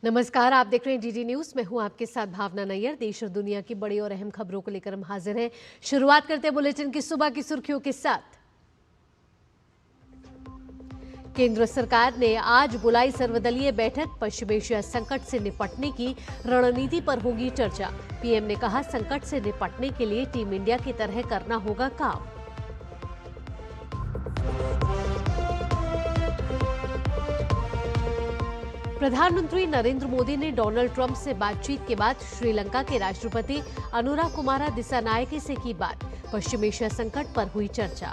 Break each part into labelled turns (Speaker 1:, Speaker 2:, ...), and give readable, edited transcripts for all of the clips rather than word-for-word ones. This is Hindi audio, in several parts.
Speaker 1: नमस्कार, आप देख रहे हैं डीडी न्यूज। मैं हूं आपके साथ भावना नैयर। देश और दुनिया की बड़ी और अहम खबरों को लेकर हम हाजिर हैं। शुरुआत करते हैं बुलेटिन की सुबह की सुर्खियों के साथ। केंद्र सरकार ने आज बुलाई सर्वदलीय बैठक। पश्चिम एशिया संकट से निपटने की रणनीति पर होगी चर्चा। पीएम ने कहा, संकट से निपटने के लिए टीम इंडिया की तरह करना होगा काम। प्रधानमंत्री नरेंद्र मोदी ने डोनाल्ड ट्रंप से बातचीत के बाद श्रीलंका के राष्ट्रपति अनुराकुमारा दिसानायके से की बात। पश्चिम एशिया संकट पर हुई चर्चा।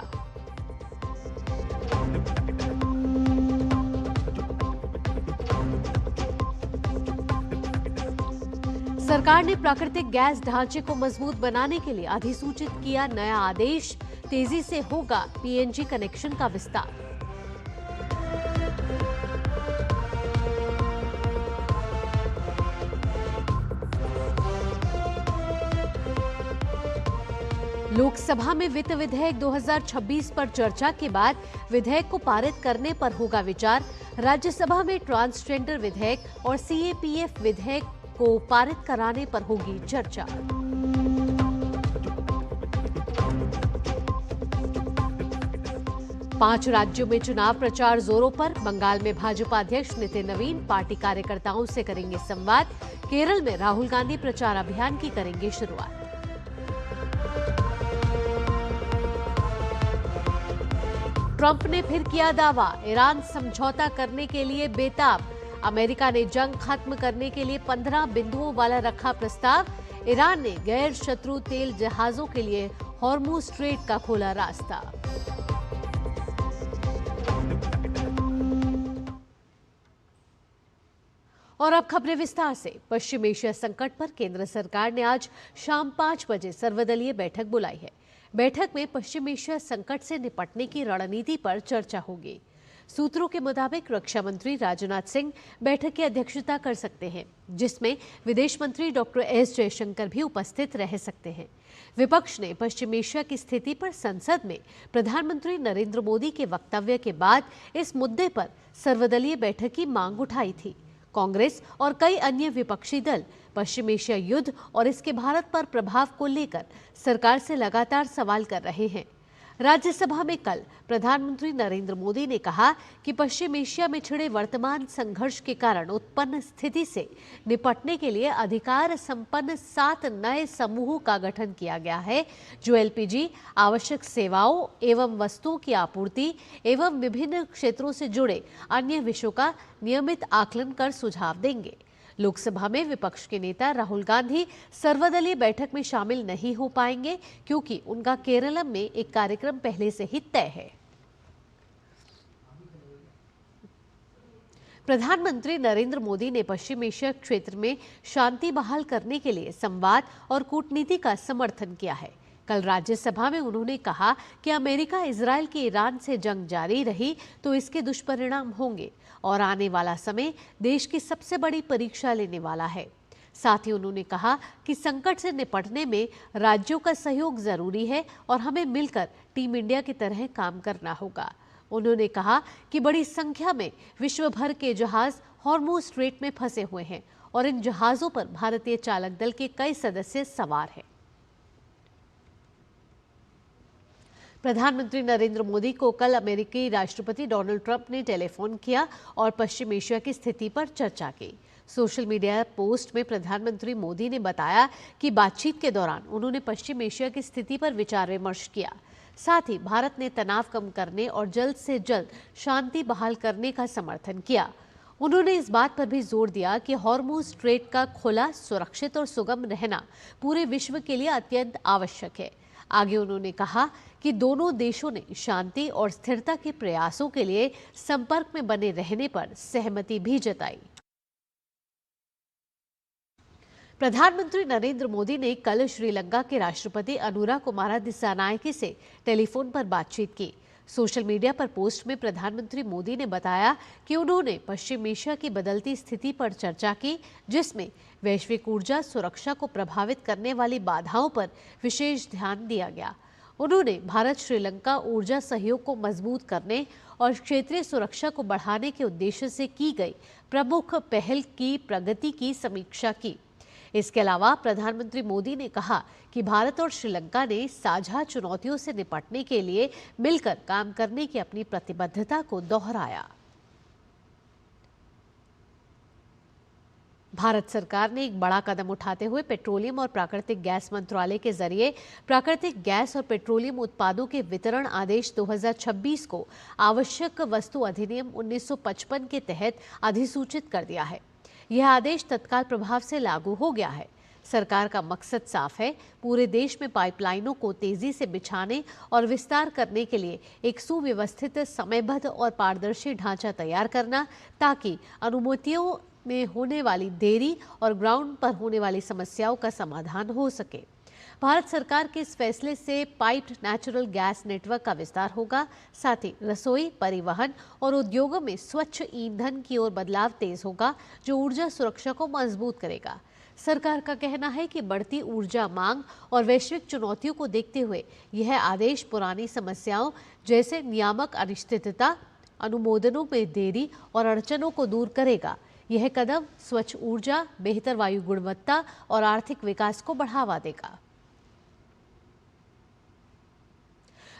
Speaker 1: सरकार ने प्राकृतिक गैस ढांचे को मजबूत बनाने के लिए अधिसूचित किया नया आदेश। तेजी से होगा पीएनजी कनेक्शन का विस्तार। लोकसभा में वित्त विधेयक 2026 पर चर्चा के बाद विधेयक को पारित करने पर होगा विचार। राज्यसभा में ट्रांसजेंडर विधेयक और सीएपीएफ विधेयक को पारित कराने पर होगी चर्चा। पांच राज्यों में चुनाव प्रचार जोरों पर। बंगाल में भाजपा अध्यक्ष नितिन नवीन पार्टी कार्यकर्ताओं से करेंगे संवाद। केरल में राहुल गांधी प्रचार अभियान की करेंगे शुरुआत। ट्रंप ने फिर किया दावा, ईरान समझौता करने के लिए बेताब। अमेरिका ने जंग खत्म करने के लिए 15 बिंदुओं वाला रखा प्रस्ताव। ईरान ने गैर शत्रु तेल जहाजों के लिए हॉर्मुज स्ट्रेट का खोला रास्ता। और अब खबरें विस्तार से। पश्चिम एशिया संकट पर केंद्र सरकार ने आज शाम 5 बजे सर्वदलीय बैठक बुलाई है। बैठक में पश्चिम एशिया संकट से निपटने की रणनीति पर चर्चा होगी। सूत्रों के मुताबिक रक्षा मंत्री राजनाथ सिंह बैठक की अध्यक्षता कर सकते हैं, जिसमें विदेश मंत्री डॉक्टर एस जयशंकर भी उपस्थित रह सकते हैं। विपक्ष ने पश्चिम एशिया की स्थिति पर संसद में प्रधानमंत्री नरेंद्र मोदी के वक्तव्य के बाद इस मुद्दे पर सर्वदलीय बैठक की मांग उठाई थी। कांग्रेस और कई अन्य विपक्षी दल पश्चिम एशिया युद्ध और इसके भारत पर प्रभाव को लेकर सरकार से लगातार सवाल कर रहे हैं। राज्यसभा में कल प्रधानमंत्री नरेंद्र मोदी ने कहा कि पश्चिम एशिया में छिड़े वर्तमान संघर्ष के कारण उत्पन्न स्थिति से निपटने के लिए अधिकार संपन्न 7 नए समूहों का गठन किया गया है, जो एलपीजी, आवश्यक सेवाओं एवं वस्तुओं की आपूर्ति एवं विभिन्न क्षेत्रों से जुड़े अन्य विषयों का नियमित आकलन कर सुझाव देंगे। लोकसभा में विपक्ष के नेता राहुल गांधी सर्वदलीय बैठक में शामिल नहीं हो पाएंगे, क्योंकि उनका केरलम में एक कार्यक्रम पहले से ही तय है। प्रधानमंत्री नरेंद्र मोदी ने पश्चिम एशिया क्षेत्र में शांति बहाल करने के लिए संवाद और कूटनीति का समर्थन किया है। कल राज्यसभा में उन्होंने कहा कि अमेरिका इजरायल की ईरान से जंग जारी रही तो इसके दुष्परिणाम होंगे और आने वाला समय देश की सबसे बड़ी परीक्षा लेने वाला है। साथ ही उन्होंने कहा कि संकट से निपटने में राज्यों का सहयोग जरूरी है और हमें मिलकर टीम इंडिया की तरह काम करना होगा। उन्होंने कहा कि बड़ी संख्या में विश्व भर के जहाज हॉर्मुज स्ट्रेट में फंसे हुए हैं और इन जहाजों पर भारतीय चालक दल के कई सदस्य सवार हैं। प्रधानमंत्री नरेंद्र मोदी को कल अमेरिकी राष्ट्रपति डोनाल्ड ट्रंप ने टेलीफोन किया और पश्चिम एशिया की स्थिति पर चर्चा की। सोशल मीडिया पोस्ट में प्रधानमंत्री मोदी ने बताया कि बातचीत के दौरान उन्होंने पश्चिम एशिया की स्थिति पर विचार विमर्श किया। साथ ही भारत ने तनाव कम करने और जल्द से जल्द शांति बहाल करने का समर्थन किया। उन्होंने इस बात पर भी जोर दिया कि हॉर्मुज स्ट्रेट का खुला, सुरक्षित और सुगम रहना पूरे विश्व के लिए अत्यंत आवश्यक है। आगे उन्होंने कहा कि दोनों देशों ने शांति और स्थिरता के प्रयासों के लिए संपर्क में बने रहने पर सहमति भी जताई। प्रधानमंत्री नरेंद्र मोदी ने कल श्रीलंका के राष्ट्रपति अनुराकुमारा दिसानायके से टेलीफोन पर बातचीत की। सोशल मीडिया पर पोस्ट में प्रधानमंत्री मोदी ने बताया कि उन्होंने पश्चिम एशिया की बदलती स्थिति पर चर्चा की, जिसमें वैश्विक ऊर्जा सुरक्षा को प्रभावित करने वाली बाधाओं पर विशेष ध्यान दिया गया। उन्होंने भारत श्रीलंका ऊर्जा सहयोग को मजबूत करने और क्षेत्रीय सुरक्षा को बढ़ाने के उद्देश्य से की गई प्रमुख पहल की प्रगति की समीक्षा की। इसके अलावा प्रधानमंत्री मोदी ने कहा कि भारत और श्रीलंका ने साझा चुनौतियों से निपटने के लिए मिलकर काम करने की अपनी प्रतिबद्धता को दोहराया। भारत सरकार ने एक बड़ा कदम उठाते हुए पेट्रोलियम और प्राकृतिक गैस मंत्रालय के जरिए प्राकृतिक गैस और पेट्रोलियम उत्पादों के वितरण आदेश 2026 को आवश्यक वस्तु अधिनियम 1955 के तहत अधिसूचित कर दिया है। यह आदेश तत्काल प्रभाव से लागू हो गया है। सरकार का मकसद साफ है, पूरे देश में पाइपलाइनों को तेजी से बिछाने और विस्तार करने के लिए एक सुव्यवस्थित, समयबद्ध और पारदर्शी ढांचा तैयार करना, ताकि अनुमतियों में होने वाली देरी और ग्राउंड पर होने वाली समस्याओं का समाधान हो सके। भारत सरकार के इस फैसले से पाइप्ड नेचुरल गैस नेटवर्क का विस्तार होगा, साथ ही रसोई, परिवहन और उद्योगों में स्वच्छ ईंधन की ओर बदलाव तेज होगा, जो ऊर्जा सुरक्षा को मजबूत करेगा। सरकार का कहना है कि बढ़ती ऊर्जा मांग और वैश्विक चुनौतियों को देखते हुए यह आदेश पुरानी समस्याओं जैसे नियामक अनिश्चितता, अनुमोदनों में देरी और अड़चनों को दूर करेगा। यह कदम स्वच्छ ऊर्जा, बेहतर वायु गुणवत्ता और आर्थिक विकास को बढ़ावा देगा।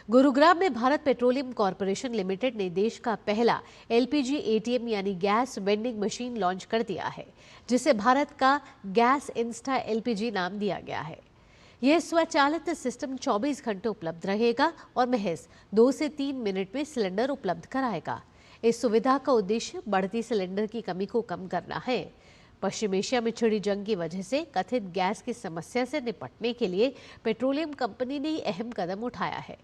Speaker 1: गुरुग्राम में भारत पेट्रोलियम कॉरपोरेशन लिमिटेड ने देश का पहला एलपीजी एटीएम यानी गैस वेंडिंग मशीन लॉन्च कर दिया है, जिसे भारत का गैस इंस्टा एलपीजी नाम दिया गया है। यह स्वचालित सिस्टम 24 घंटे उपलब्ध रहेगा और महज 2 से 3 मिनट में सिलेंडर उपलब्ध कराएगा। इस सुविधा का उद्देश्य बढ़ती सिलेंडर की कमी को कम करना है। पश्चिम एशिया में छिड़ी जंग की वजह से कथित गैस की समस्या से निपटने के लिए पेट्रोलियम कंपनी ने अहम कदम उठाया है।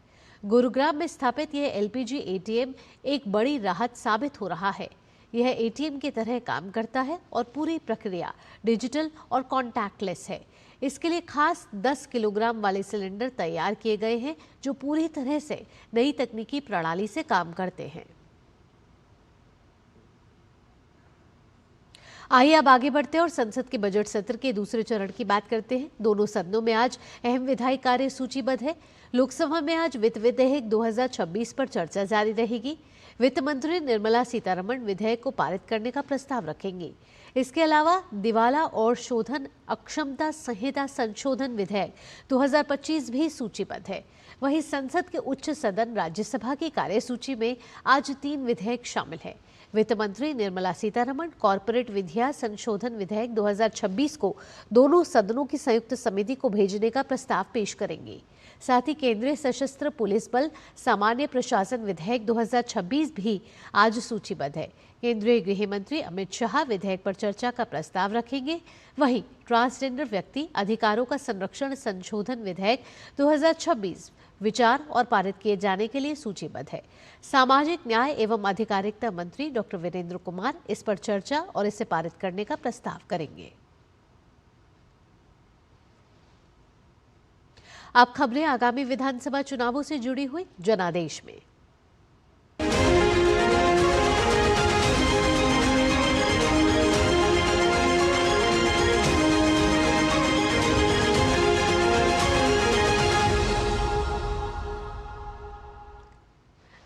Speaker 1: गुरुग्राम में स्थापित यह एलपीजी एटीएम एक बड़ी राहत साबित हो रहा है। यह एटीएम की तरह काम करता है और पूरी प्रक्रिया डिजिटल और कॉन्टैक्टलेस है। इसके लिए खास 10 किलोग्राम वाले सिलेंडर तैयार किए गए हैं, जो पूरी तरह से नई तकनीकी प्रणाली से काम करते हैं। आइए अब आगे बढ़ते हैं और संसद के बजट सत्र के दूसरे चरण की बात करते हैं। दोनों सदनों में आज अहम विधायी कार्य सूचीबद्ध है। लोकसभा में आज वित्त विधेयक 2026 पर चर्चा जारी रहेगी। वित्त मंत्री निर्मला सीतारमण विधेयक को पारित करने का प्रस्ताव रखेंगी। इसके अलावा दिवाला और शोधन अक्षमता संहिता संशोधन विधेयक 2025 भी सूचीबद्ध है। वहीं संसद के उच्च सदन राज्यसभा की कार्यसूची में आज 3 विधेयक शामिल है। वित्त मंत्री निर्मला सीतारमण कॉर्पोरेट विधियां संशोधन विधेयक 2026 को दोनों सदनों की संयुक्त समिति को भेजने का प्रस्ताव पेश करेंगी। साथ ही केंद्रीय सशस्त्र पुलिस बल सामान्य प्रशासन विधेयक 2026 भी आज सूचीबद्ध है। केंद्रीय गृह मंत्री अमित शाह विधेयक पर चर्चा का प्रस्ताव रखेंगे। वहीं ट्रांसजेंडर व्यक्ति अधिकारों का संरक्षण संशोधन विधेयक 2026 विचार और पारित किए जाने के लिए सूचीबद्ध है। सामाजिक न्याय एवं अधिकारिता मंत्री डॉक्टर वीरेंद्र कुमार इस पर चर्चा और इसे पारित करने का प्रस्ताव करेंगे। अब खबरें आगामी विधानसभा चुनावों से जुड़ी हुई जनादेश में।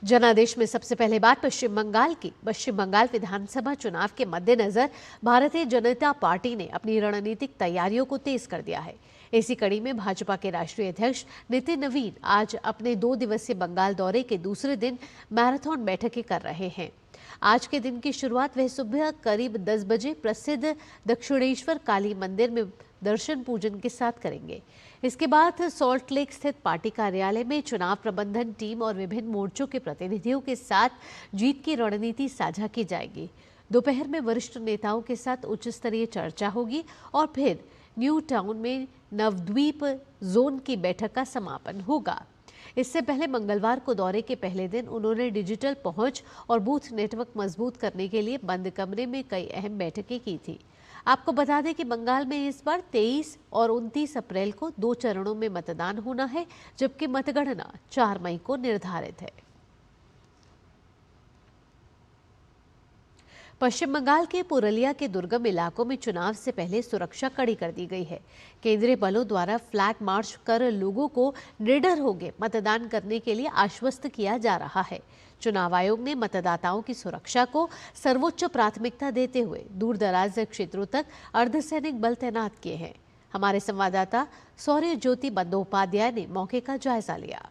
Speaker 1: जनादेश में सबसे पहले बात पश्चिम बंगाल की। पश्चिम बंगाल विधानसभा चुनाव के मद्देनजर भारतीय जनता पार्टी ने अपनी रणनीतिक तैयारियों को तेज कर दिया है। इसी कड़ी में भाजपा के राष्ट्रीय अध्यक्ष नितिन नवीन आज अपने 2 दिवसीय बंगाल दौरे के दूसरे दिन मैराथन बैठकें कर रहे हैं। आज के दिन की शुरुआत वह सुबह करीब 10 बजे प्रसिद्ध दक्षिणेश्वर काली मंदिर में दर्शन पूजन के साथ करेंगे। इसके बाद सॉल्ट लेक स्थित पार्टी कार्यालय में चुनाव प्रबंधन टीम और विभिन्न मोर्चों के प्रतिनिधियों के साथ जीत की रणनीति साझा की जाएगी। दोपहर में वरिष्ठ नेताओं के साथ उच्च स्तरीय चर्चा होगी और फिर न्यू टाउन में नवद्वीप जोन की बैठक का समापन होगा। इससे पहले मंगलवार को दौरे के पहले दिन उन्होंने डिजिटल पहुंच और बूथ नेटवर्क मजबूत करने के लिए बंद कमरे में कई अहम बैठकें की थी। आपको बता दें कि बंगाल में इस बार 23 और 29 अप्रैल को 2 चरणों में मतदान होना है, जबकि मतगणना 4 मई को निर्धारित है। पश्चिम बंगाल के पुरुलिया के दुर्गम इलाकों में चुनाव से पहले सुरक्षा कड़ी कर दी गई है। केंद्रीय बलों द्वारा फ्लैग मार्च कर लोगों को निडर होकर मतदान करने के लिए आश्वस्त किया जा रहा है। चुनाव आयोग ने मतदाताओं की सुरक्षा को सर्वोच्च प्राथमिकता देते हुए दूर दराज क्षेत्रों तक अर्धसैनिक बल तैनात किए हैं। हमारे संवाददाता सौर्य ज्योति बंदोपाध्याय ने मौके का जायजा लिया।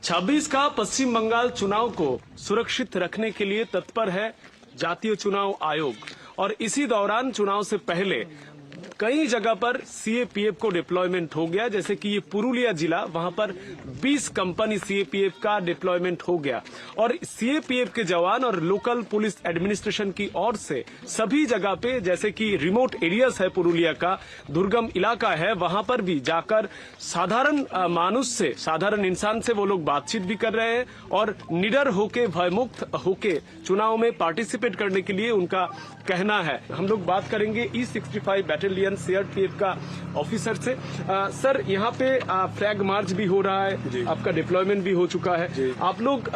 Speaker 2: 26 का पश्चिम बंगाल चुनाव को सुरक्षित रखने के लिए तत्पर है जातीय चुनाव आयोग और इसी दौरान चुनाव से पहले कई जगह पर सीएपीएफ को डिप्लॉयमेंट हो गया। जैसे कि ये पुरुलिया जिला, वहां पर 20 कंपनी सीएपीएफ का डिप्लॉयमेंट हो गया और सीएपीएफ के जवान और लोकल पुलिस एडमिनिस्ट्रेशन की ओर से सभी जगह पे, जैसे कि रिमोट एरियाज है, पुरुलिया का दुर्गम इलाका है, वहां पर भी जाकर साधारण मानुष से, साधारण इंसान से वो लोग बातचीत भी कर रहे हैं और निडर होके, भयमुक्त होके चुनाव में पार्टिसिपेट करने के लिए उनका कहना है। हम लोग बात करेंगे E65 बैटालियन सीआरपीएफ का ऑफिसर से। सर, यहाँ पे फ्लैग मार्च भी हो रहा है, आपका डिप्लॉयमेंट भी हो चुका है। आप लोग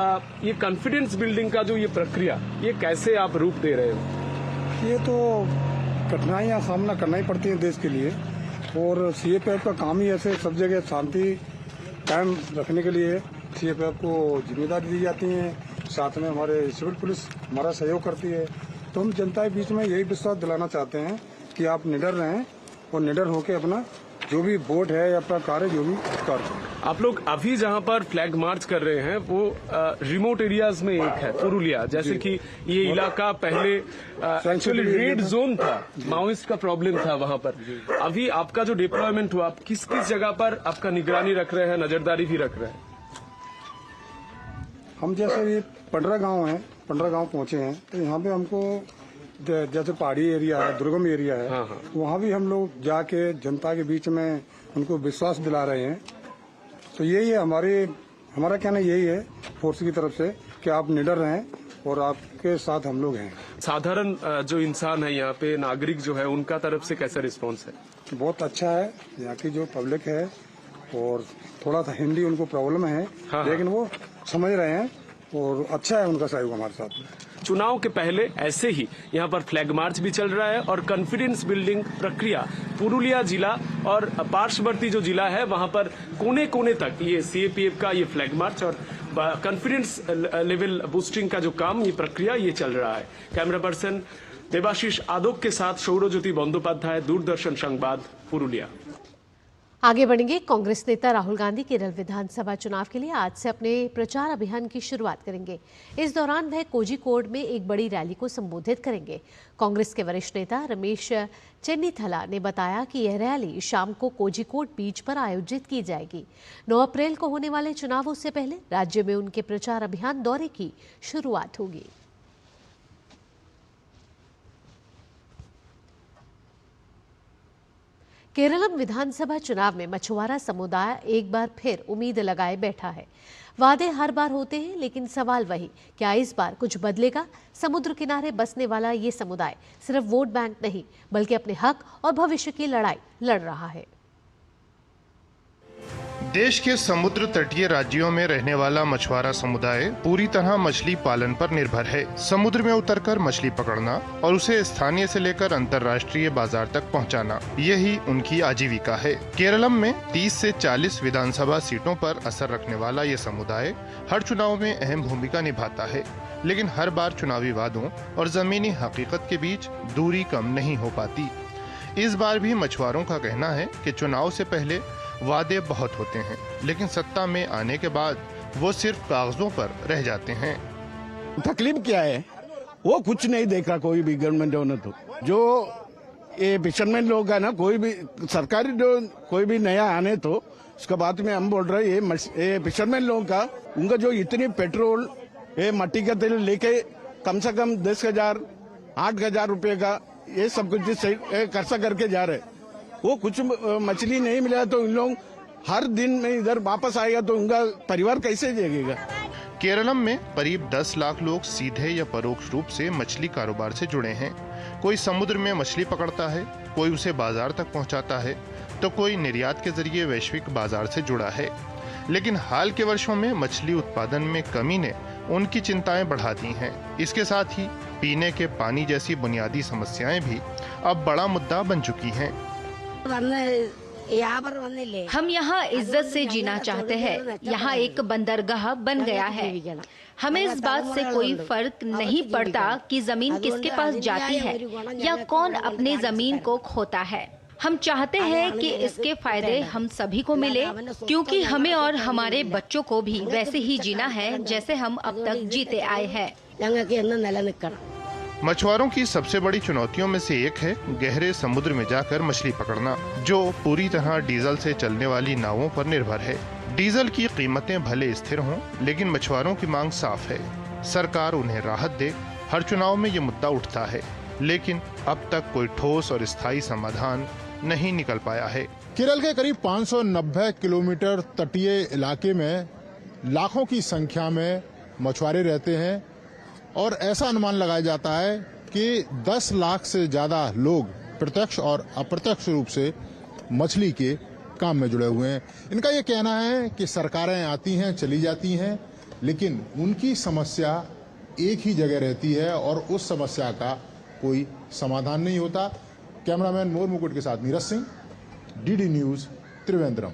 Speaker 2: ये कॉन्फिडेंस बिल्डिंग का जो ये प्रक्रिया, ये कैसे आप रूप दे रहे हो?
Speaker 3: ये तो कठिनाइयां सामना करना ही पड़ती है देश के लिए और सीएपीएफ का काम ही ऐसे सब जगह शांति कायम रखने के लिए सीएपीएफ को जिम्मेदारी दी जाती है। साथ में हमारे सिविल पुलिस हमारा सहयोग करती है। तो हम जनता के बीच में यही विश्वास दिलाना चाहते हैं कि आप निडर रहें और निडर होकर अपना जो भी वोट है या अपना कार्य जो भी कर।
Speaker 2: आप लोग अभी जहां पर फ्लैग मार्च कर रहे हैं वो रिमोट एरियाज में एक है पुरुलिया, जैसे कि ये इलाका पहले एक्चुअली रेड जोन था, माओइस्ट का प्रॉब्लम था वहां पर। अभी आपका जो डिप्लॉयमेंट हुआ, आप किस किस जगह पर आपका निगरानी रख रहे हैं, नजरदारी भी रख रहे हैं?
Speaker 3: हम जैसे ये 15 गांव हैं, 15 गांव पहुंचे हैं, तो यहाँ पे हमको जैसे पहाड़ी एरिया है, दुर्गम एरिया है, हाँ। वहाँ भी हम लोग जाके जनता के बीच में उनको विश्वास दिला रहे हैं। तो यही है हमारा कहना यही है फोर्स की तरफ से कि आप निडर रहें और आपके साथ हम लोग हैं।
Speaker 2: साधारण जो इंसान है यहाँ पे, नागरिक जो है, उनका तरफ से कैसा रिस्पॉन्स है?
Speaker 3: बहुत अच्छा है। यहाँ की जो पब्लिक है और थोड़ा सा हिंदी उनको प्रॉब्लम है, हाँ। लेकिन वो समझ रहे हैं और अच्छा है उनका सहयोग हमारे साथ।
Speaker 2: चुनाव के पहले ऐसे ही यहाँ पर फ्लैग मार्च भी चल रहा है और कॉन्फिडेंस बिल्डिंग प्रक्रिया पुरुलिया जिला और पार्श्ववर्ती जो जिला है वहां पर कोने कोने तक ये सीएपीएफ का ये फ्लैग मार्च और कॉन्फिडेंस लेवल बूस्टिंग का जो काम, ये प्रक्रिया ये चल रहा है। कैमरा पर्सन देवाशीष आदोक के साथ सौर्य ज्योति बंदोपाध्याय, दूरदर्शन संवाद, पुरुलिया।
Speaker 1: आगे बढ़ेंगे। कांग्रेस नेता राहुल गांधी केरल विधानसभा चुनाव के लिए आज से अपने प्रचार अभियान की शुरुआत करेंगे। इस दौरान वह कोझिकोड में एक बड़ी रैली को संबोधित करेंगे। कांग्रेस के वरिष्ठ नेता रमेश चेन्नीथला ने बताया कि यह रैली शाम को कोझिकोड बीच पर आयोजित की जाएगी। 9 अप्रैल को होने वाले चुनावों से पहले राज्य में उनके प्रचार अभियान दौरे की शुरुआत होगी। केरलम विधानसभा चुनाव में मछुआरा समुदाय एक बार फिर उम्मीद लगाए बैठा है। वादे हर बार होते हैं, लेकिन सवाल वही, क्या इस बार कुछ बदलेगा? समुद्र किनारे बसने वाला ये समुदाय सिर्फ वोट बैंक नहीं, बल्कि अपने हक और भविष्य की लड़ाई लड़ रहा है।
Speaker 4: देश के समुद्र तटीय राज्यों में रहने वाला मछुआरा समुदाय पूरी तरह मछली पालन पर निर्भर है। समुद्र में उतरकर मछली पकड़ना और उसे स्थानीय से लेकर अंतर्राष्ट्रीय बाजार तक पहुंचाना, यही उनकी आजीविका है। केरलम में 30 से 40 विधानसभा सीटों पर असर रखने वाला ये समुदाय हर चुनाव में अहम भूमिका निभाता है, लेकिन हर बार चुनावी वादों और जमीनी हकीकत के बीच दूरी कम नहीं हो पाती। इस बार भी मछुआरों का कहना है कि चुनाव से पहले वादे बहुत होते हैं, लेकिन सत्ता में आने के बाद वो सिर्फ कागजों पर रह जाते हैं।
Speaker 5: तकलीफ क्या है वो कुछ नहीं देखा कोई भी गवर्नमेंट ने। तो जो ये फिशरमैन लोग है ना, कोई भी सरकारी जो कोई भी नया आने तो उसका बाद में हम बोल रहे हैं ये फिशरमैन लोगों का, उनका जो इतनी पेट्रोल, ये मट्टी का तेल लेके कम से कम 10,000 8,000 रुपए का ये सब कुछ खर्चा करके जा रहे, वो कुछ मछली नहीं मिला तो इन लोग हर दिन में इधर वापस आएगा तो उनका परिवार कैसे जिएगा।
Speaker 4: केरलम में करीब 10 लाख लोग सीधे या परोक्ष रूप से मछली कारोबार से जुड़े हैं। कोई समुद्र में मछली पकड़ता है, कोई उसे बाजार तक पहुंचाता है, तो कोई निर्यात के जरिए वैश्विक बाजार से जुड़ा है। लेकिन हाल के वर्षों में मछली उत्पादन में कमी ने उनकी चिंताएं बढ़ा दी हैं। इसके साथ ही पीने के पानी जैसी बुनियादी समस्याएं भी अब बड़ा मुद्दा बन चुकी हैं।
Speaker 6: हम यहाँ इज्जत से जीना चाहते हैं। यहाँ एक बंदरगाह बन गया है। हमें इस बात से कोई फर्क नहीं पड़ता कि जमीन किसके पास जाती है या कौन अपने जमीन को खोता है। हम चाहते हैं कि इसके फायदे हम सभी को मिले, क्योंकि हमें और हमारे बच्चों को भी वैसे ही जीना है जैसे हम अब तक जीते आए हैं।
Speaker 4: मछुआरों की सबसे बड़ी चुनौतियों में से एक है गहरे समुद्र में जाकर मछली पकड़ना, जो पूरी तरह डीजल से चलने वाली नावों पर निर्भर है। डीजल की कीमतें भले स्थिर हों, लेकिन मछुआरों की मांग साफ है, सरकार उन्हें राहत दे। हर चुनाव में ये मुद्दा उठता है, लेकिन अब तक कोई ठोस और स्थायी समाधान नहीं निकल पाया है।
Speaker 7: केरल के करीब 590 किलोमीटर तटीय इलाके में लाखों की संख्या में मछुआरे रहते हैं और ऐसा अनुमान लगाया जाता है कि 10 लाख से ज्यादा लोग प्रत्यक्ष और अप्रत्यक्ष रूप से मछली के काम में जुड़े हुए हैं। इनका ये कहना है कि सरकारें आती हैं चली जाती हैं, लेकिन उनकी समस्या एक ही जगह रहती है और उस समस्या का कोई समाधान नहीं होता। कैमरामैन मोर मुकुट के साथ नीरज सिंह, डीडी न्यूज, त्रिवेंद्रम।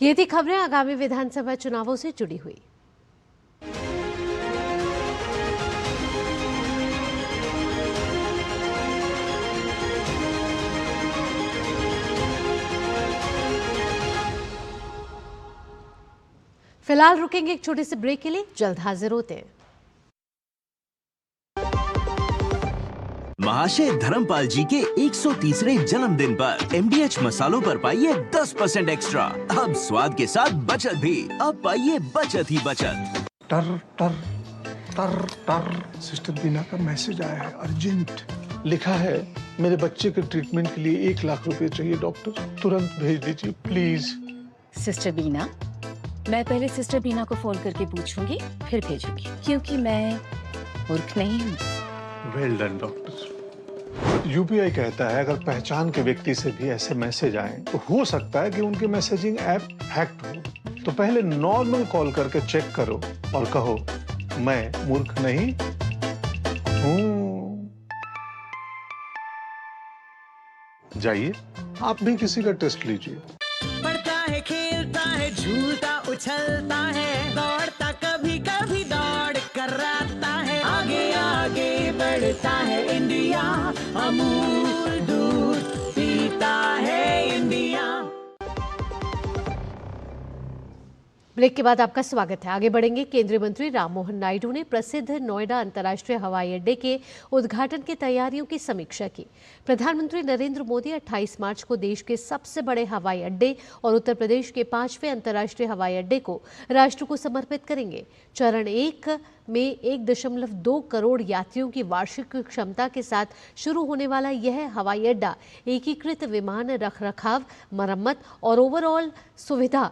Speaker 1: ये थी खबरें आगामी विधानसभा चुनावों से जुड़ी हुई। फिलहाल रुकेंगे एक छोटे से ब्रेक के लिए, जल्द हाजिर होते हैं।
Speaker 8: महाशय धर्मपाल जी के 130वें जन्मदिन पर MDH मसालों पर पाइए 10% एक्स्ट्रा। अब स्वाद के साथ बचत भी। अब पाइए बचत ही बचत।
Speaker 9: टर टर टर टर सिस्टर बीना का मैसेज आया है, अर्जेंट। लिखा है, मेरे बच्चे के ट्रीटमेंट के लिए 1 लाख रुपए चाहिए डॉक्टर, तुरंत भेज दीजिए प्लीज।
Speaker 10: सिस्टर बीना, मैं पहले सिस्टर बीना को फोन करके पूछूंगी, फिर भेजूंगी, क्योंकि मैं मूर्ख नहीं हूँ।
Speaker 9: Well done doctor. UPI कहता है अगर पहचान के व्यक्ति से भी ऐसे मैसेज आए तो हो सकता है कि उनके मैसेजिंग ऐप हैक्ड हो। तो पहले नॉर्मल कॉल करके चेक करो और कहो, मैं मूर्ख नहीं हूँ। जाइए आप भी किसी का टेस्ट लीजिए।
Speaker 11: पढ़ता है, खेलता है, झूलता उछलता है, दौड़ता कभी कभी दौड़ कराता है, आगे आगे बढ़ता है इंडिया, अमूल दूध पीता है इंडिया।
Speaker 1: ब्रेक के बाद आपका स्वागत है। आगे बढ़ेंगे। केंद्रीय मंत्री राममोहन नायडू ने प्रसिद्ध नोएडा अंतर्राष्ट्रीय हवाई अड्डे के उद्घाटन की तैयारियों की समीक्षा की। प्रधानमंत्री नरेंद्र मोदी 28 मार्च को देश के सबसे बड़े हवाई अड्डे और उत्तर प्रदेश के 5वें अंतर्राष्ट्रीय हवाई अड्डे को राष्ट्र को समर्पित करेंगे। चरण 1 में 1.2 करोड़ यात्रियों की वार्षिक क्षमता के साथ शुरू होने वाला यह हवाई अड्डा एकीकृत विमान रखरखाव, मरम्मत और ओवरऑल सुविधा,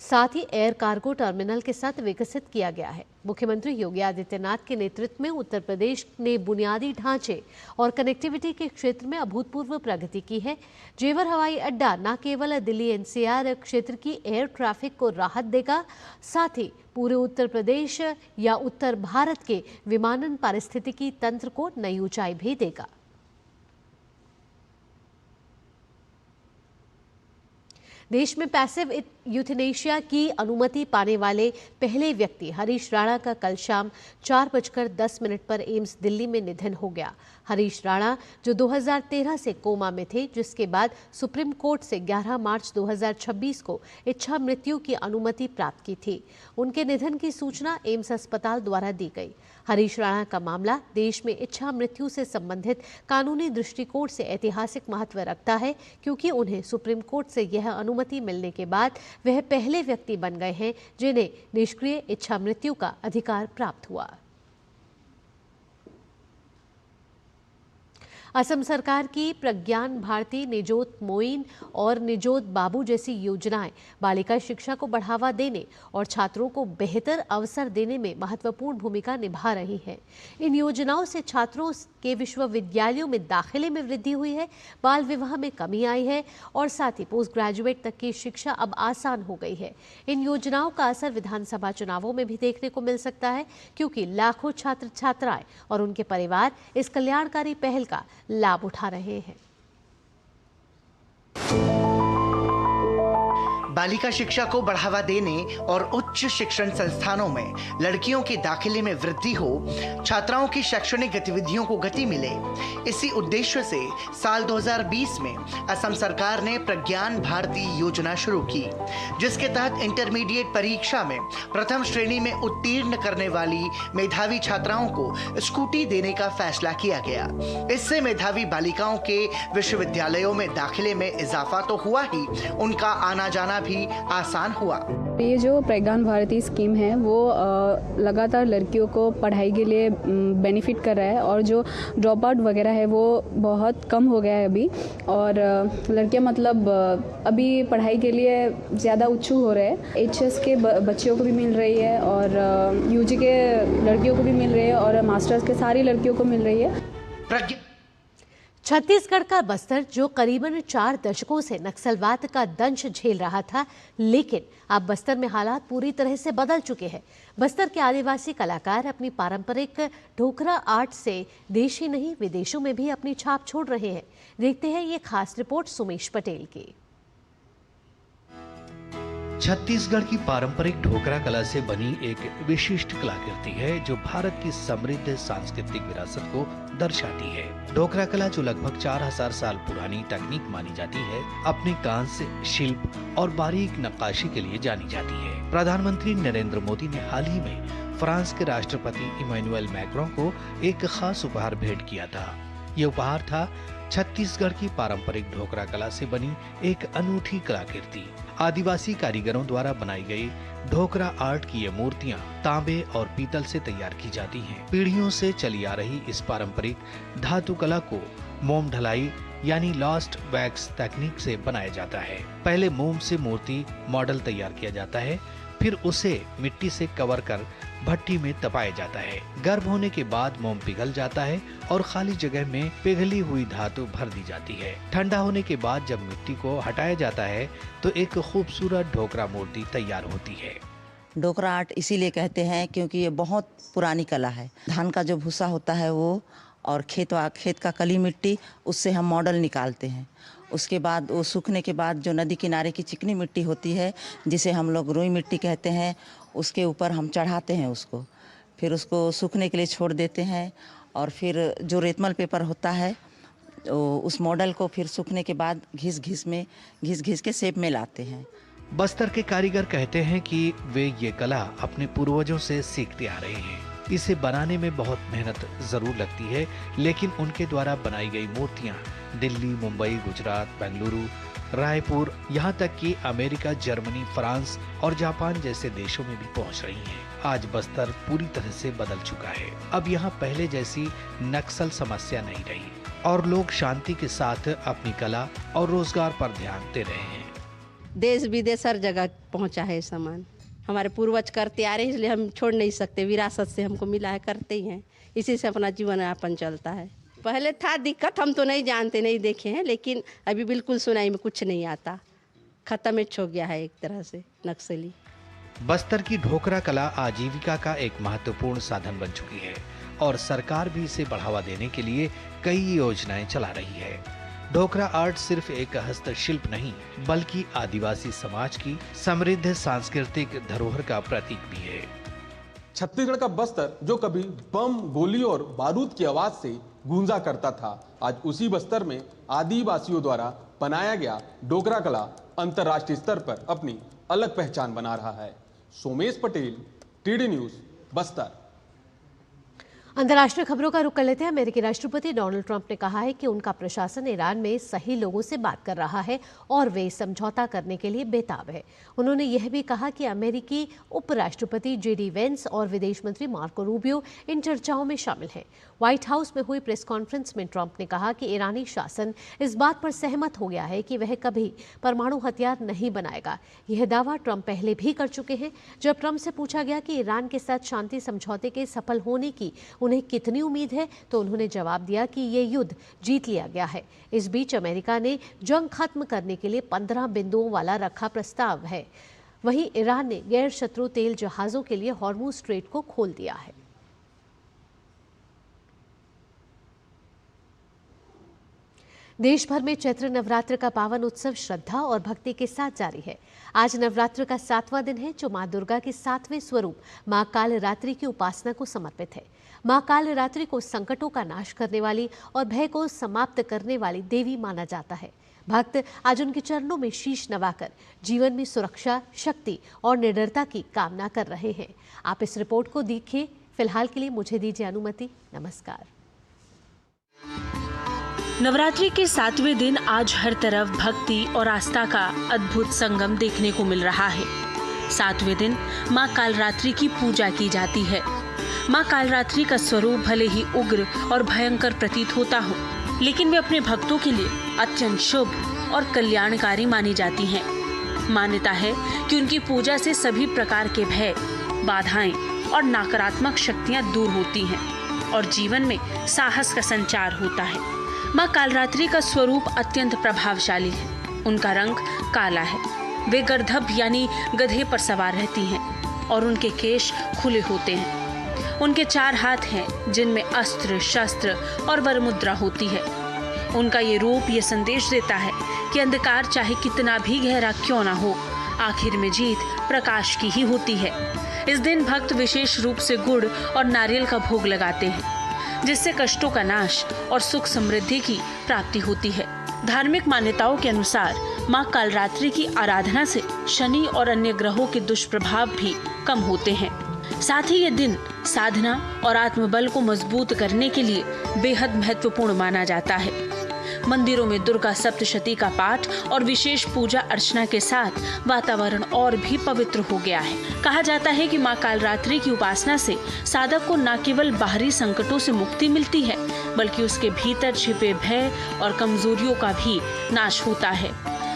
Speaker 1: साथ ही एयर कार्गो टर्मिनल के साथ विकसित किया गया है। मुख्यमंत्री योगी आदित्यनाथ के नेतृत्व में उत्तर प्रदेश ने बुनियादी ढांचे और कनेक्टिविटी के क्षेत्र में अभूतपूर्व प्रगति की है। जेवर हवाई अड्डा न केवल दिल्ली NCR क्षेत्र की एयर ट्रैफिक को राहत देगा, साथ ही पूरे उत्तर प्रदेश या उत्तर भारत के विमानन पारिस्थितिकी तंत्र को नई ऊंचाई भी देगा। देश में पैसिव यूथेनेशिया की अनुमति पाने वाले पहले व्यक्ति हरीश राणा का कल शाम 4:10 पर एम्स दिल्ली में निधन हो गया। हरीश राणा जो 2013 से कोमा में थे, जिसके बाद सुप्रीम कोर्ट से 11 मार्च 2026 को इच्छा मृत्यु की अनुमति प्राप्त की थी। उनके निधन की सूचना एम्स अस्पताल द्वारा दी गई। हरीश राणा का मामला देश में इच्छा मृत्यु से संबंधित कानूनी दृष्टिकोण से ऐतिहासिक महत्व रखता है, क्योंकि उन्हें सुप्रीम कोर्ट से यह अनुमति मिलने के बाद वह पहले व्यक्ति बन गए हैं जिन्हें निष्क्रिय इच्छा मृत्यु का अधिकार प्राप्त हुआ। असम सरकार की प्रज्ञान भारती, निजोत मोइन और निजोत बाबू जैसी योजनाएं बालिका शिक्षा को बढ़ावा देने और छात्रों को बेहतर अवसर देने में महत्वपूर्ण भूमिका निभा रही हैं। इन योजनाओं से छात्रों के विश्वविद्यालयों में दाखिले में वृद्धि हुई है, बाल विवाह में कमी आई है और साथ ही पोस्ट ग्रेजुएट तक की शिक्षा अब आसान हो गई है। इन योजनाओं का असर विधानसभा चुनावों में भी देखने को मिल सकता है, क्योंकि लाखों छात्र छात्राएं और उनके परिवार इस कल्याणकारी पहल का लाभ उठा रहे हैं।
Speaker 12: बालिका शिक्षा को बढ़ावा देने और उच्च शिक्षण संस्थानों में लड़कियों के दाखिले में वृद्धि हो, छात्राओं की शैक्षणिक गतिविधियों को गति मिले, इसी उद्देश्य से साल 2020 में असम सरकार ने प्रज्ञान भारती योजना शुरू की, जिसके तहत इंटरमीडिएट परीक्षा में प्रथम श्रेणी में उत्तीर्ण करने वाली मेधावी छात्राओं को स्कूटी देने का फैसला किया गया। इससे मेधावी बालिकाओं के विश्वविद्यालयों में दाखिले में इजाफा तो हुआ ही, उनका आना जाना भी आसान हुआ।
Speaker 13: ये जो प्रज्ञान भारती स्कीम है वो लगातार लड़कियों को पढ़ाई के लिए बेनिफिट कर रहा है और जो ड्रॉप आउट वगैरह है वो बहुत कम हो गया है अभी, और लड़कियां मतलब अभी पढ़ाई के लिए ज़्यादा उत्सुक हो रहे हैं। एचएस के बच्चियों को भी मिल रही है और यूजी के लड़कियों को भी मिल रही है और मास्टर्स के सारी लड़कियों को मिल रही है।
Speaker 1: छत्तीसगढ़ का बस्तर, जो करीबन 4 दशकों से नक्सलवाद का दंश झेल रहा था, लेकिन अब बस्तर में हालात पूरी तरह से बदल चुके हैं। बस्तर के आदिवासी कलाकार अपनी पारंपरिक ढोकरा आर्ट से देश ही नहीं विदेशों में भी अपनी छाप छोड़ रहे हैं। देखते हैं ये खास रिपोर्ट सुमेश पटेल की।
Speaker 14: छत्तीसगढ़ की पारंपरिक ढोकरा कला से बनी एक विशिष्ट कलाकृति है जो भारत की समृद्ध सांस्कृतिक विरासत को दर्शाती है। ढोकरा कला, जो लगभग 4000 साल पुरानी तकनीक मानी जाती है, अपने कांस्य शिल्प और बारीक नक्काशी के लिए जानी जाती है। प्रधानमंत्री नरेंद्र मोदी ने हाल ही में फ्रांस के राष्ट्रपति इमैनुअल मैक्रों को एक खास उपहार भेंट किया था। ये उपहार था छत्तीसगढ़ की पारंपरिक ढोकरा कला से बनी एक अनूठी कलाकृति। आदिवासी कारीगरों द्वारा बनाई गई ढोकरा आर्ट की ये मूर्तियां तांबे और पीतल से तैयार की जाती हैं। पीढ़ियों से चली आ रही इस पारंपरिक धातु कला को मोम ढलाई यानी लॉस्ट वैक्स तकनीक से बनाया जाता है। पहले मोम से मूर्ति मॉडल तैयार किया जाता है, फिर उसे मिट्टी से कवर कर भट्टी में तपाया जाता है। गर्म होने के बाद मोम पिघल जाता है और खाली जगह में पिघली हुई धातु भर दी जाती है। ठंडा होने के बाद जब मिट्टी को हटाया जाता है तो एक खूबसूरत ढोकरा मूर्ति तैयार होती है।
Speaker 15: ढोकरा आर्ट इसीलिए कहते हैं क्योंकि ये बहुत पुरानी कला है। धान का जो भूसा होता है वो और खेत का कली मिट्टी, उससे हम मॉडल निकालते हैं। उसके बाद वो सूखने के बाद जो नदी किनारे की चिकनी मिट्टी होती है, जिसे हम लोग रुई मिट्टी कहते हैं, उसके ऊपर हम चढ़ाते हैं उसको, फिर उसको सूखने के लिए छोड़ देते हैं और फिर जो रेतमल पेपर होता है उस मॉडल को फिर सूखने के बाद घिस के शेप में लाते हैं।
Speaker 14: बस्तर के कारीगर कहते हैं कि वे ये कला अपने पूर्वजों से सीखते आ रहे हैं। इसे बनाने में बहुत मेहनत जरूर लगती है, लेकिन उनके द्वारा बनाई गई मूर्तियां दिल्ली, मुंबई, गुजरात, बेंगलुरु, रायपुर, यहाँ तक कि अमेरिका, जर्मनी, फ्रांस और जापान जैसे देशों में भी पहुँच रही हैं। आज बस्तर पूरी तरह से बदल चुका है। अब यहाँ पहले जैसी नक्सल समस्या नहीं रही और लोग शांति के साथ अपनी कला और रोजगार पर ध्यान दे रहे हैं।
Speaker 16: देश विदेश हर जगह पहुँचा है सामान। हमारे पूर्वज करते आ रहे हैं, इसलिए हम छोड़ नहीं सकते। विरासत से हमको मिला है, करते ही हैं। इसी से अपना जीवन यापन चलता है। पहले था दिक्कत, हम तो नहीं जानते, नहीं देखे हैं, लेकिन अभी बिल्कुल सुनाई में कुछ नहीं आता। खत्म हो गया है एक तरह से नक्सली।
Speaker 14: बस्तर की ढोकरा कला आजीविका का एक महत्वपूर्ण साधन बन चुकी है और सरकार भी इसे बढ़ावा देने के लिए कई योजनाएं चला रही है। ढोकरा आर्ट सिर्फ एक हस्तशिल्प नहीं, बल्कि आदिवासी समाज की समृद्ध सांस्कृतिक धरोहर का प्रतीक भी है।
Speaker 17: छत्तीसगढ़ का बस्तर, जो कभी बम, गोली और बारूद की आवाज से गूंजा करता था, आज उसी बस्तर में आदिवासियों द्वारा बनाया गया ढोकरा कला अंतर्राष्ट्रीय स्तर पर अपनी अलग पहचान बना रहा है। Somesh Patel, TD news, Bastar.
Speaker 1: अंतर्राष्ट्रीय खबरों का रुख कर लेते हैं। अमेरिकी राष्ट्रपति डोनाल्ड ट्रंप ने कहा है कि उनका प्रशासन ईरान में सही लोगों से बात कर रहा है और वे समझौता करने के लिए बेताब है। उन्होंने यह भी कहा कि अमेरिकी उपराष्ट्रपति जेडी वेंस और विदेश मंत्री मार्को रूबियो इन चर्चाओं में शामिल हैं। व्हाइट हाउस में हुई प्रेस कॉन्फ्रेंस में ट्रंप ने कहा कि ईरानी शासन इस बात पर सहमत हो गया है कि वह कभी परमाणु हथियार नहीं बनाएगा। यह दावा ट्रंप पहले भी कर चुके हैं। जब ट्रंप से पूछा गया कि ईरान के साथ शांति समझौते के सफल होने की उन्हें कितनी उम्मीद है, तो उन्होंने जवाब दिया कि ये युद्ध जीत लिया गया है। इस बीच अमेरिका ने जंग खत्म करने के लिए 15 बिंदुओं वाला रखा प्रस्ताव है। वहीं ईरान ने गैर शत्रु तेल जहाजों के लिए हॉर्मुज स्ट्रेट को खोल दिया है। देश भर में चैत्र नवरात्र का पावन उत्सव श्रद्धा और भक्ति के साथ जारी है। आज नवरात्र का 7वां दिन है, जो मां दुर्गा के 7वें स्वरूप मां कालरात्रि की उपासना को समर्पित है। मां कालरात्रि को संकटों का नाश करने वाली और भय को समाप्त करने वाली देवी माना जाता है। भक्त आज उनके चरणों में शीश नवाकर जीवन में सुरक्षा, शक्ति और निडरता की कामना कर रहे हैं। आप इस रिपोर्ट को देखिए। फिलहाल के लिए मुझे दीजिए अनुमति। नमस्कार।
Speaker 18: नवरात्रि के 7वें दिन आज हर तरफ भक्ति और आस्था का अद्भुत संगम देखने को मिल रहा है। 7वें दिन मां कालरात्रि की पूजा की जाती है। मां कालरात्रि का स्वरूप भले ही उग्र और भयंकर प्रतीत होता हो, लेकिन वे अपने भक्तों के लिए अत्यंत शुभ और कल्याणकारी मानी जाती हैं। मान्यता है कि उनकी पूजा से सभी प्रकार के भय, बाधाएं और नकारात्मक शक्तियां दूर होती हैं और जीवन में साहस का संचार होता है। मां कालरात्रि का स्वरूप अत्यंत प्रभावशाली है। उनका रंग काला है। वे गर्दभ यानी गधे पर सवार रहती हैं और उनके केश खुले होते हैं। उनके 4 हाथ हैं, जिनमें अस्त्र, शस्त्र और वरमुद्रा होती है। उनका ये रूप ये संदेश देता है कि अंधकार चाहे कितना भी गहरा क्यों ना हो, आखिर में जीत प्रकाश की ही होती है। इस दिन भक्त विशेष रूप से गुड़ और नारियल का भोग लगाते हैं, जिससे कष्टों का नाश और सुख समृद्धि की प्राप्ति होती है। धार्मिक मान्यताओं के अनुसार मां कालरात्रि की आराधना से शनि और अन्य ग्रहों के दुष्प्रभाव भी कम होते हैं। साथ ही ये दिन साधना और आत्मबल को मजबूत करने के लिए बेहद महत्वपूर्ण माना जाता है। मंदिरों में दुर्गा सप्तशती का पाठ और विशेष पूजा अर्चना के साथ वातावरण और भी पवित्र हो गया है। कहा जाता है कि मां कालरात्रि की उपासना से साधक को न केवल बाहरी संकटों से मुक्ति मिलती है, बल्कि उसके भीतर छिपे भय और कमजोरियों का भी नाश होता है।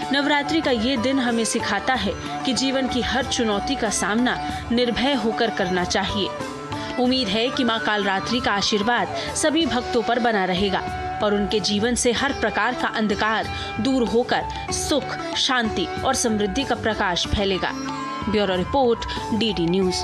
Speaker 18: नवरात्रि का ये दिन हमें सिखाता है कि जीवन की हर चुनौती का सामना निर्भय होकर करना चाहिए। उम्मीद है कि मां कालरात्रि का आशीर्वाद सभी भक्तों पर बना रहेगा और उनके जीवन से हर प्रकार का अंधकार दूर होकर सुख, शांति और समृद्धि का प्रकाश फैलेगा। Bureau report, DD news.